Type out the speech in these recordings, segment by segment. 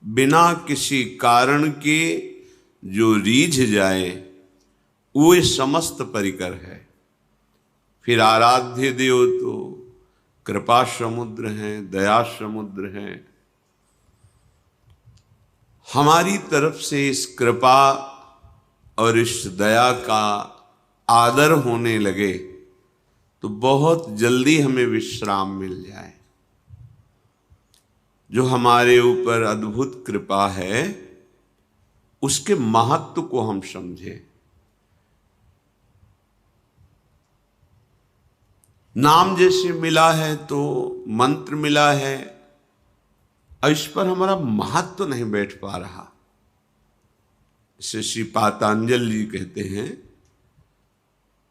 बिना किसी कारण के जो रीझ जाए वो समस्त परिकर है। फिर आराध्य देव तो कृपा समुद्र हैं, दया समुद्र हैं। हमारी तरफ से इस कृपा और इस दया का आदर होने लगे तो बहुत जल्दी हमें विश्राम मिल जाए। जो हमारे ऊपर अद्भुत कृपा है उसके महत्व को हम समझें। नाम जैसे मिला है तो मंत्र मिला है, इस पर हमारा महत्व नहीं बैठ पा रहा। इसे श्री पातंजलि जी कहते हैं,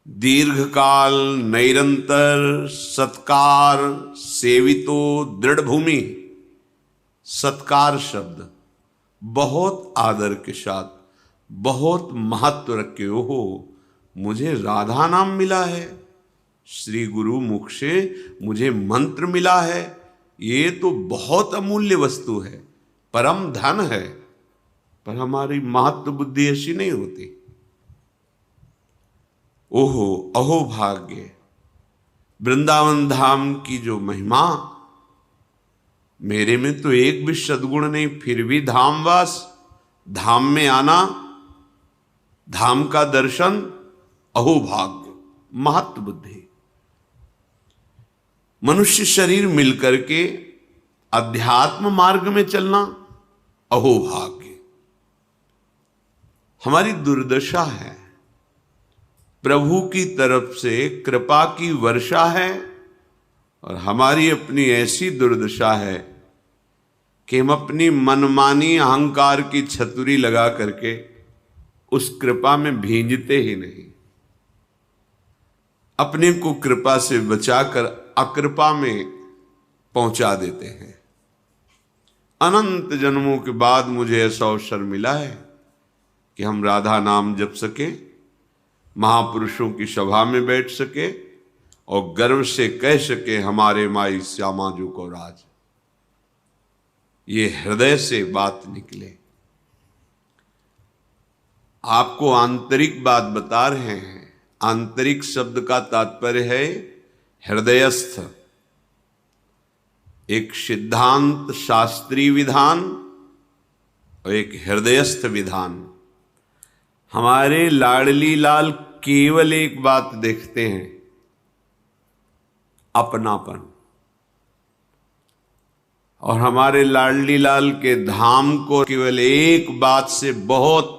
दीर्घकाल निरंतर सत्कार सेवितो दृढ़ भूमि। सत्कार शब्द बहुत आदर के साथ, बहुत महत्व रखे। ओहो, मुझे राधा नाम मिला है, श्री गुरु मुख से मुझे मंत्र मिला है, ये तो बहुत अमूल्य वस्तु है, परम धन है। पर हमारी महत्व बुद्धि ऐसी नहीं होती। ओहो अहो भाग्य, वृंदावन धाम की जो महिमा, मेरे में तो एक भी सद्गुण नहीं, फिर भी धामवास, धाम में आना, धाम का दर्शन, अहो भाग्य, महत्व बुद्धि। मनुष्य शरीर मिलकर के अध्यात्म मार्ग में चलना, अहो भाग्य। हमारी दुर्दशा है, प्रभु की तरफ से कृपा की वर्षा है और हमारी अपनी ऐसी दुर्दशा है कि हम अपनी मनमानी अहंकार की छतुरी लगा करके उस कृपा में भींजते ही नहीं। अपने को कृपा से बचाकर अकृपा में पहुंचा देते हैं। अनंत जन्मों के बाद मुझे ऐसा अवसर मिला है कि हम राधा नाम जप सके, महापुरुषों की सभा में बैठ सके और गर्व से कह सके, हमारे माई श्यामा जो को राज। ये हृदय से बात निकले। आपको आंतरिक बात बता रहे हैं। आंतरिक शब्द का तात्पर्य है हृदयस्थ। एक सिद्धांत शास्त्रीय विधान और एक हृदयस्थ विधान। हमारे लाडली लाल केवल एक बात देखते हैं, अपनापन। और हमारे लाडली लाल के धाम को केवल एक बात से बहुत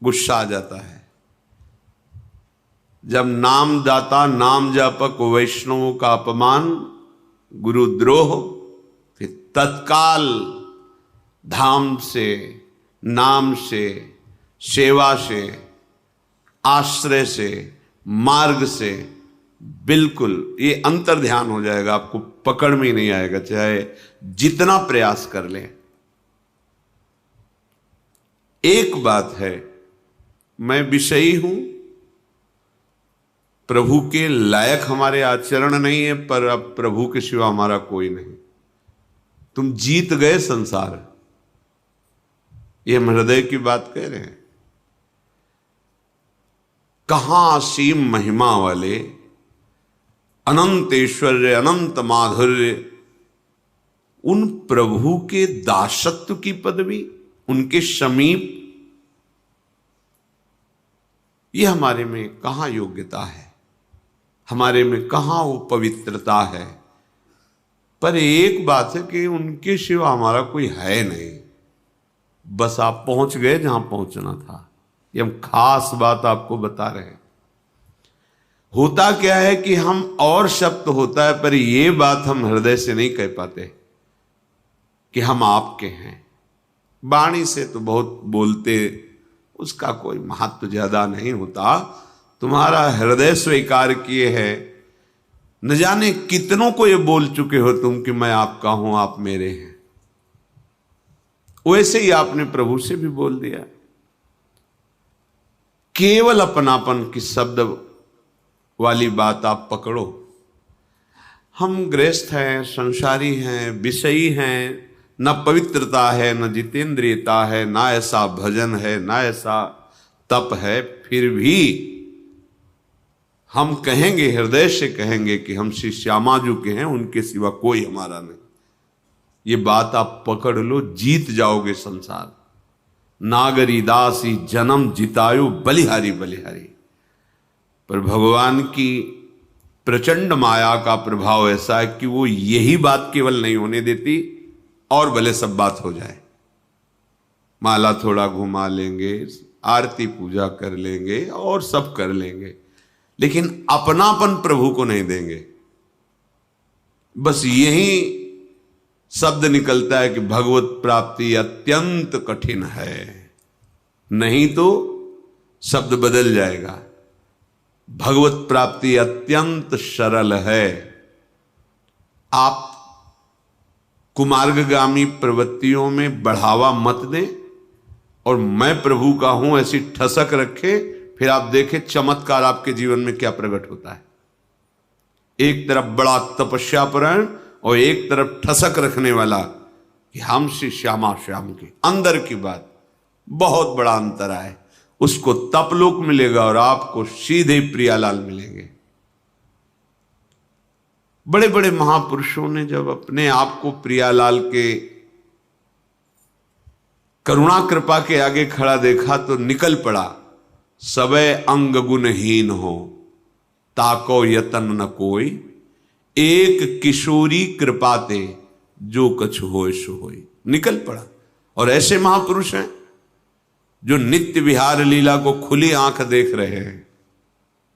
गुस्सा आ जाता है, जब नामदाता नाम जापक वैष्णवों का अपमान, गुरुद्रोह, फिर तत्काल धाम से, नाम से, सेवा से, आश्रय से, मार्ग से बिल्कुल ये अंतर ध्यान हो जाएगा। आपको पकड़ में ही नहीं आएगा, चाहे जितना प्रयास कर लें। एक बात है, मैं विषयी हूं, प्रभु के लायक हमारे आचरण नहीं है, पर अब प्रभु के सिवा हमारा कोई नहीं। तुम जीत गए संसार, ये हम हृदय की बात कह रहे हैं। कहां असीम महिमा वाले, अनंत ऐश्वर्य, अनंत माधुर्य, उन प्रभु के दासत्व की पदवी, उनके समीप, ये हमारे में कहां योग्यता है, हमारे में कहां वो पवित्रता है। पर एक बात है कि उनके सिवा हमारा कोई है नहीं। बस आप पहुंच गए जहां पहुंचना था। ये हम खास बात आपको बता रहे हैं। होता क्या है कि हम और शब्द होता है, पर ये बात हम हृदय से नहीं कह पाते कि हम आपके हैं। वाणी से तो बहुत बोलते, उसका कोई महत्व ज्यादा नहीं होता। तुम्हारा हृदय स्वीकार किए है, न जाने कितनों को ये बोल चुके हो तुम कि मैं आपका हूं, आप मेरे हैं। वैसे ही आपने प्रभु से भी बोल दिया। केवल अपनापन की शब्द वाली बात आप पकड़ो। हम गृहस्थ हैं, संसारी हैं, विषयी हैं, न पवित्रता है, न जितेंद्रियता है, ना ऐसा भजन है, ना ऐसा तप है, फिर भी हम कहेंगे, हृदय से कहेंगे कि हम श्री श्यामा जी के हैं, उनके सिवा कोई हमारा नहीं। ये बात आप पकड़ लो, जीत जाओगे संसार। नागरी दासी जन्म जितायो बलिहारी बलिहारी। पर भगवान की प्रचंड माया का प्रभाव ऐसा है कि वो यही बात केवल नहीं होने देती, और भले सब बात हो जाए। माला थोड़ा घुमा लेंगे, आरती पूजा कर लेंगे और सब कर लेंगे, लेकिन अपनापन प्रभु को नहीं देंगे। बस यही शब्द निकलता है कि भगवत प्राप्ति अत्यंत कठिन है, नहीं तो शब्द बदल जाएगा। भगवत प्राप्ति अत्यंत सरल है। आप कुमार्गगामी प्रवृत्तियों में बढ़ावा मत दें और मैं प्रभु का हूं ऐसी ठसक रखे, फिर आप देखें चमत्कार आपके जीवन में क्या प्रकट होता है। एक तरफ बड़ा तपस्यापरायण और एक तरफ ठसक रखने वाला कि हम श्री श्यामा श्याम के अंदर की बात, बहुत बड़ा अंतर है। उसको तपलोक मिलेगा और आपको सीधे प्रियालाल मिलेंगे। बड़े बड़े महापुरुषों ने जब अपने आप को प्रियालाल के करुणा कृपा के आगे खड़ा देखा तो निकल पड़ा, सबे अंग गुणहीन हो ताको यतन न कोई, एक किशोरी कृपाते जो कछु होय सो होय। निकल पड़ा। और ऐसे महापुरुष हैं जो नित्य विहार लीला को खुली आंख देख रहे हैं।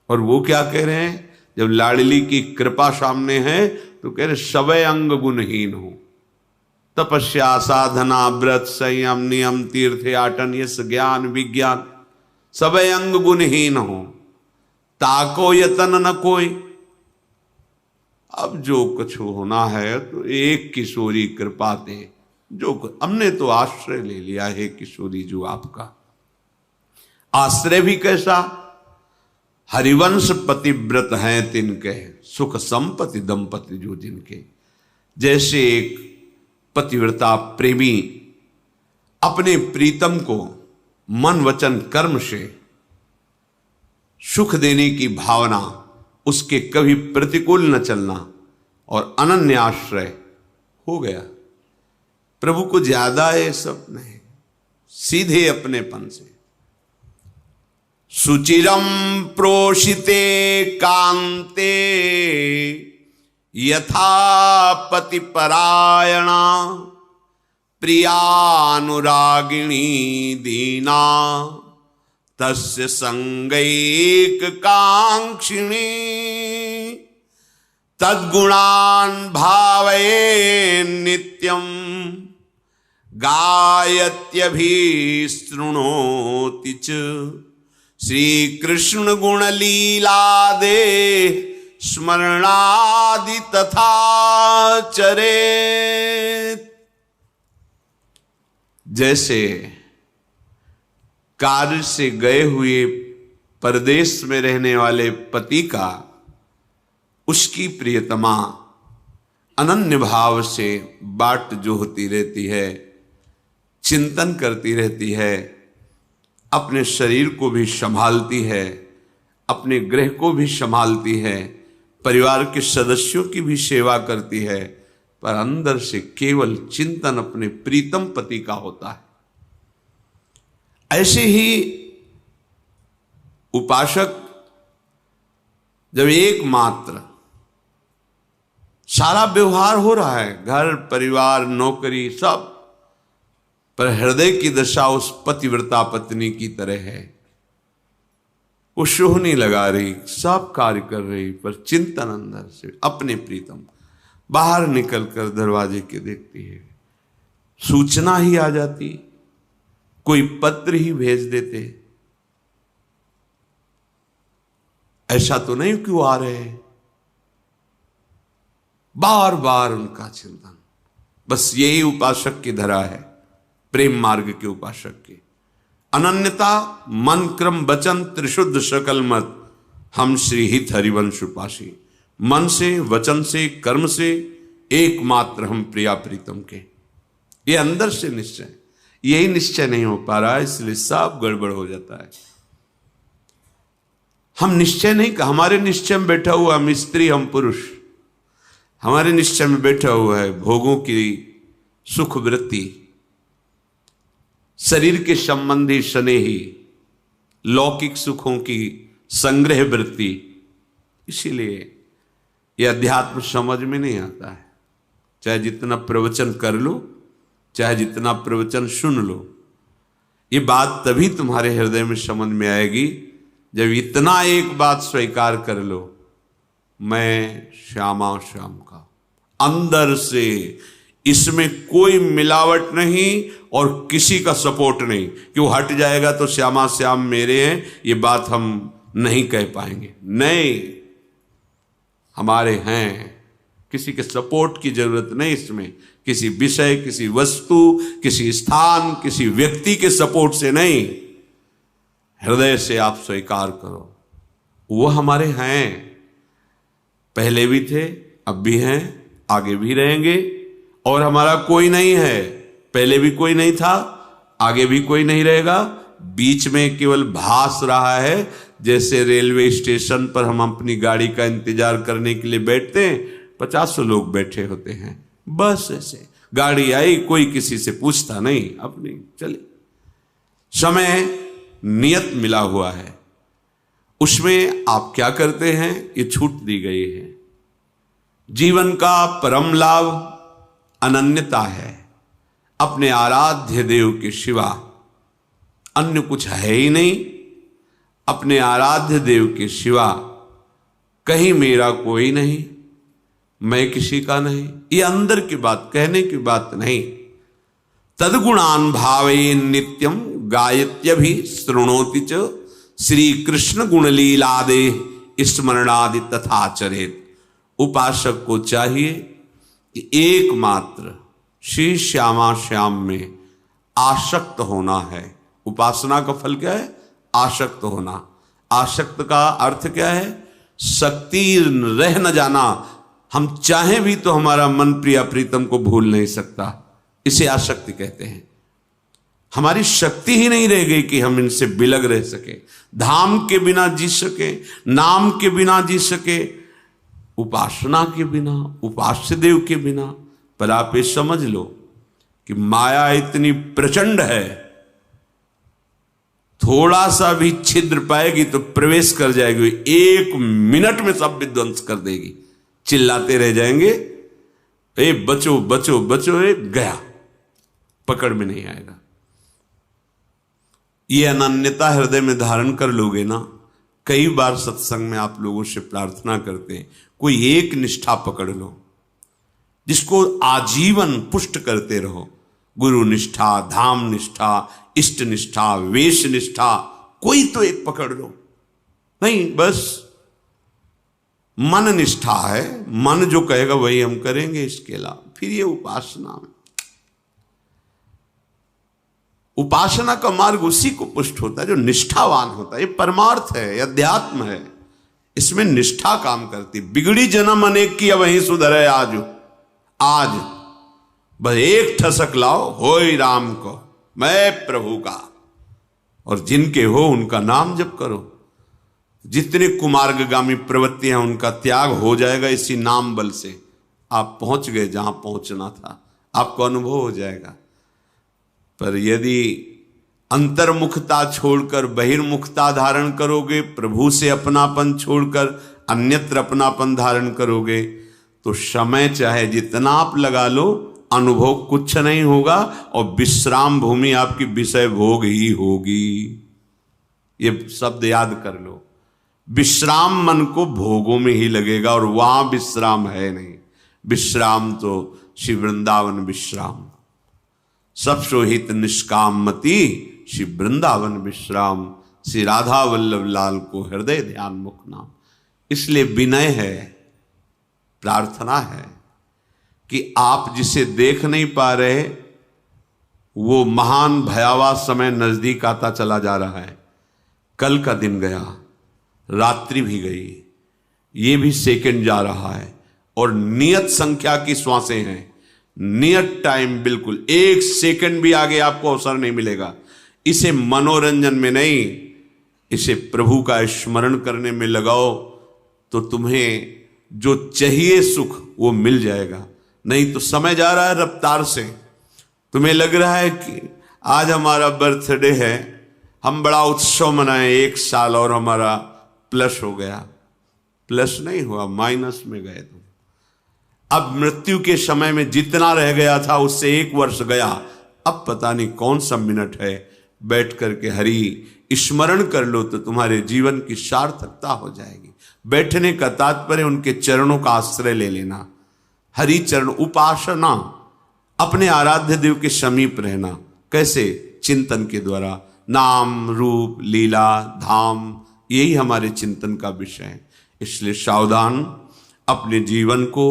और वो क्या कह रहे हैं, जब लाडली की कृपा सामने है तो कह रहे सबे अंग गुणहीन हो। तपस्या, साधना, व्रत, संयम, नियम, तीर्थ आटन, यश, ज्ञान, विज्ञान, सबे अंग गुणहीन हो ताको यतन न कोई। अब जो कुछ होना है तो एक किशोरी कृपा दे, जो हमने तो आश्रय ले लिया है किशोरी जो आपका। आश्रय भी कैसा, हरिवंश पतिव्रत हैं तिनके, सुख संपत्ति दंपति जो जिनके। जैसे एक पतिव्रता प्रेमी अपने प्रीतम को मन वचन कर्म से सुख देने की भावना, उसके कभी प्रतिकूल न चलना और अनन्य आश्रय हो गया। प्रभु को ज्यादा ये सब नहीं, सीधे अपनेपन से। सुचिरम प्रोषिते कांते यथा पति परायणा, प्रियानुरागिणी दीना तस्य संगैक कांक्षिणी, तद्गुणान् भावये नित्यं गायत्यभिशृणोति च, श्री कृष्ण गुण लीला दे स्मरणादि तथा चरेत। जैसे कार्य से गए हुए परदेश में रहने वाले पति का उसकी प्रियतमा अनन्य भाव से बाट जो होती रहती है, चिंतन करती रहती है, अपने शरीर को भी संभालती है, अपने गृह को भी संभालती है, परिवार के सदस्यों की भी सेवा करती है, पर अंदर से केवल चिंतन अपने प्रीतम पति का होता है। ऐसे ही उपासक जब एकमात्र सारा व्यवहार हो रहा है, घर परिवार नौकरी सब, पर हृदय की दशा उस पतिव्रता पत्नी की तरह है। वो शोहनी लगा रही, सब कार्य कर रही, पर चिंतन अंदर से अपने प्रीतम। बाहर निकलकर दरवाजे के देखती है, सूचना ही आ जाती, कोई पत्र ही भेज देते, ऐसा तो नहीं कि वो आ रहे हैं। बार बार उनका चिंतन, बस यही उपासक की धरा है, प्रेम मार्ग के उपासक की अनन्यता। मन क्रम वचन त्रिशुद्ध सकल मत, हम श्री हित हरिवंश उपासी। मन से, वचन से, कर्म से एकमात्र हम प्रिया प्रीतम के। ये अंदर से निश्चय, यही निश्चय नहीं हो पा रहा है, इसलिए सब गड़बड़ हो जाता है। हम निश्चय नहीं, हमारे निश्चय में बैठा हुआ हम स्त्री हम पुरुष, हमारे निश्चय में बैठा हुआ है भोगों की सुख वृत्ति, शरीर के संबंधी स्नेही लौकिक सुखों की संग्रह वृत्ति। इसीलिए यह अध्यात्म समझ में नहीं आता है। चाहे जितना प्रवचन कर लो, चाहे जितना प्रवचन सुन लो, ये बात तभी तुम्हारे हृदय में समझ में आएगी जब इतना एक बात स्वीकार कर लो, मैं श्यामा श्याम का, अंदर से इसमें कोई मिलावट नहीं और किसी का सपोर्ट नहीं कि वो हट जाएगा तो श्यामा श्याम मेरे हैं, ये बात हम नहीं कह पाएंगे। नहीं, हमारे हैं, किसी के सपोर्ट की जरूरत नहीं इसमें, किसी विषय, किसी वस्तु, किसी स्थान, किसी व्यक्ति के सपोर्ट से नहीं, हृदय से आप स्वीकार करो वो हमारे हैं, पहले भी थे, अब भी हैं, आगे भी रहेंगे। और हमारा कोई नहीं है, पहले भी कोई नहीं था, आगे भी कोई नहीं रहेगा, बीच में केवल भास रहा है। जैसे रेलवे स्टेशन पर हम अपनी गाड़ी का इंतजार करने के लिए बैठते हैं, 50 लोग बैठे होते हैं, बस ऐसे गाड़ी आई, कोई किसी से पूछता नहीं, अपनी चले। समय नियत मिला हुआ है, उसमें आप क्या करते हैं ये छूट दी गई है। जीवन का परम लाभ अनन्यता है, अपने आराध्य देव के सिवा अन्य कुछ है ही नहीं। अपने आराध्य देव के सिवा कहीं मेरा कोई नहीं, मैं किसी का नहीं। ये अंदर की बात, कहने की बात नहीं। तद्गुणान भावे नित्यम गायत्यभि शृणोति च श्री कृष्ण गुणलीलादे स्मरणादि तथाचरेत। उपासक को चाहिए कि एकमात्र श्री श्यामा श्याम में आसक्त होना है। उपासना का फल क्या है? आसक्त होना। आसक्त का अर्थ क्या है? शक्ति रह न जाना। हम चाहें भी तो हमारा मन प्रिया प्रीतम को भूल नहीं सकता, इसे आसक्ति कहते हैं। हमारी शक्ति ही नहीं रह गई कि हम इनसे बिलग रह सके, धाम के बिना जी सके, नाम के बिना जी सके, उपासना के बिना, उपास्य देव के बिना। पर आप ये समझ लो कि माया इतनी प्रचंड है, थोड़ा सा भी छिद्र पाएगी तो प्रवेश कर जाएगी, 1 मिनट में सब विध्वंस कर देगी। चिल्लाते रह जाएंगे, ए बचो बचो बचो, ए गया, पकड़ में नहीं आएगा। ये अनन्यता हृदय में धारण कर लोगे ना। कई बार सत्संग में आप लोगों से प्रार्थना करते हैं, कोई एक निष्ठा पकड़ लो जिसको आजीवन पुष्ट करते रहो। गुरु निष्ठा, धाम निष्ठा, इष्ट निष्ठा, वेश निष्ठा, कोई तो एक पकड़ लो। नहीं, बस मन निष्ठा है, मन जो कहेगा वही हम करेंगे, इसके अलावा फिर ये उपासना में, उपासना का मार्ग उसी को पुष्ट होता है जो निष्ठावान होता है। ये परमार्थ है, ये अध्यात्म है, इसमें निष्ठा काम करती। बिगड़ी जन्म अनेक की वहीं सुधरे आज। आज बस एक ठसक लाओ, होय राम को, मैं प्रभु का, और जिनके हो उनका नाम जप करो। जितने कुमार्गगामी प्रवृत्तियां उनका त्याग हो जाएगा इसी नाम बल से। आप पहुंच गए जहां पहुंचना था, आपको अनुभव हो जाएगा। पर यदि अंतर्मुखता छोड़कर बहिर्मुखता धारण करोगे, प्रभु से अपनापन छोड़कर अन्यत्र अपनापन धारण करोगे, तो समय चाहे जितना आप लगा लो, अनुभव कुछ नहीं होगा और विश्राम भूमि आपकी विषय भोग ही होगी। ये शब्द याद कर लो। विश्राम मन को भोगों में ही लगेगा और वहां विश्राम है नहीं। विश्राम तो श्री वृंदावन विश्राम, सब सोहित निष्काम मति श्री वृंदावन विश्राम। श्री राधा वल्लभ लाल को हृदय ध्यान मुख नाम। इसलिए विनय है, प्रार्थना है कि आप जिसे देख नहीं पा रहे, वो महान भयावह समय नजदीक आता चला जा रहा है। कल का दिन गया, रात्रि भी गई, ये भी सेकंड जा रहा है और नियत संख्या की श्वासें हैं। नियत टाइम, बिल्कुल 1 सेकंड भी आगे आपको अवसर नहीं मिलेगा। इसे मनोरंजन में नहीं, इसे प्रभु का स्मरण करने में लगाओ तो तुम्हें जो चाहिए सुख वो मिल जाएगा। नहीं तो समय जा रहा है रफ्तार से। तुम्हें लग रहा है कि आज हमारा बर्थडे है, हम बड़ा उत्सव मनाएं, 1 साल और हमारा प्लस हो गया। प्लस नहीं हुआ, माइनस में गए तुम। अब मृत्यु के समय में जितना रह गया था उससे 1 वर्ष गया, अब पता नहीं कौन सा मिनट है। बैठ करके हरि स्मरण कर लो तो तुम्हारे जीवन की सार्थकता हो जाएगी। बैठने का तात्पर्य उनके चरणों का आश्रय ले लेना। हरि चरण उपासना, अपने आराध्य देव के समीप रहना। कैसे? चिंतन के द्वारा। नाम रूप लीला धाम, यही हमारे चिंतन का विषय है। इसलिए सावधान, अपने जीवन को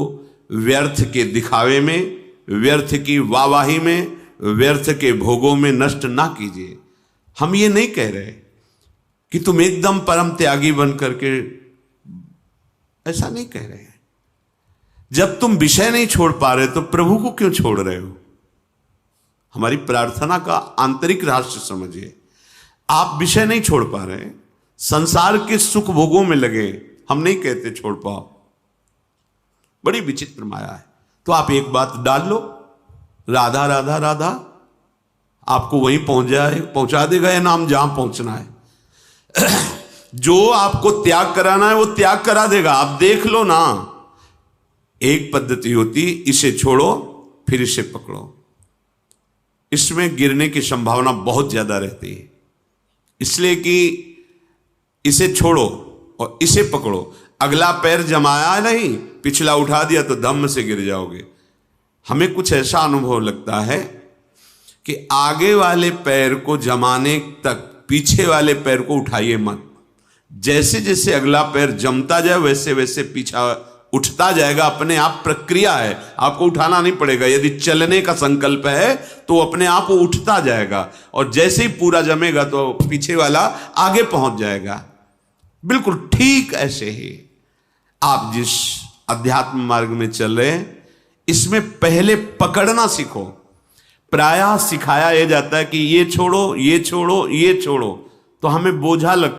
व्यर्थ के दिखावे में, व्यर्थ की वाहवाही में, व्यर्थ के भोगों में नष्ट ना कीजिए। हम ये नहीं कह रहे कि तुम एकदम परम त्यागी बन करके, ऐसा नहीं कह रहे हैं। जब तुम विषय नहीं छोड़ पा रहे तो प्रभु को क्यों छोड़ रहे हो? हमारी प्रार्थना का आंतरिक रहस्य समझिए। आप विषय नहीं छोड़ पा रहे, संसार के सुख भोगों में लगे, हम नहीं कहते छोड़ पाओ, बड़ी विचित्र माया है। तो आप एक बात डाल लो, राधा राधा राधा, आपको वहीं पहुंचा देगा ये नाम जहां पहुंचना है। जो आपको त्याग कराना है वो त्याग करा देगा, आप देख लो ना। एक पद्धति होती, इसे छोड़ो फिर इसे पकड़ो। इसमें गिरने की संभावना बहुत ज्यादा रहती है, इसलिए कि इसे छोड़ो और इसे पकड़ो। अगला पैर जमाया नहीं, पिछला उठा दिया तो धम्म से गिर जाओगे। हमें कुछ ऐसा अनुभव लगता है कि आगे वाले पैर को जमाने तक पीछे वाले पैर को उठाइए मत। जैसे जैसे अगला पैर जमता जाए वैसे वैसे पीछा उठता जाएगा। अपने आप प्रक्रिया है, आपको उठाना नहीं पड़ेगा। यदि चलने का संकल्प है तो अपने आप वो उठता जाएगा, और जैसे ही पूरा जमेगा तो पीछे वाला आगे पहुंच जाएगा। बिल्कुल ठीक ऐसे ही आप जिस अध्यात्म मार्ग में चल रहे हैं, इसमें पहले पकड़ना सीखो। प्रायः सिखाया यह जाता है कि ये छोड़ो, ये छोड़ो, ये छोड़ो, तो हमें बोझा लगता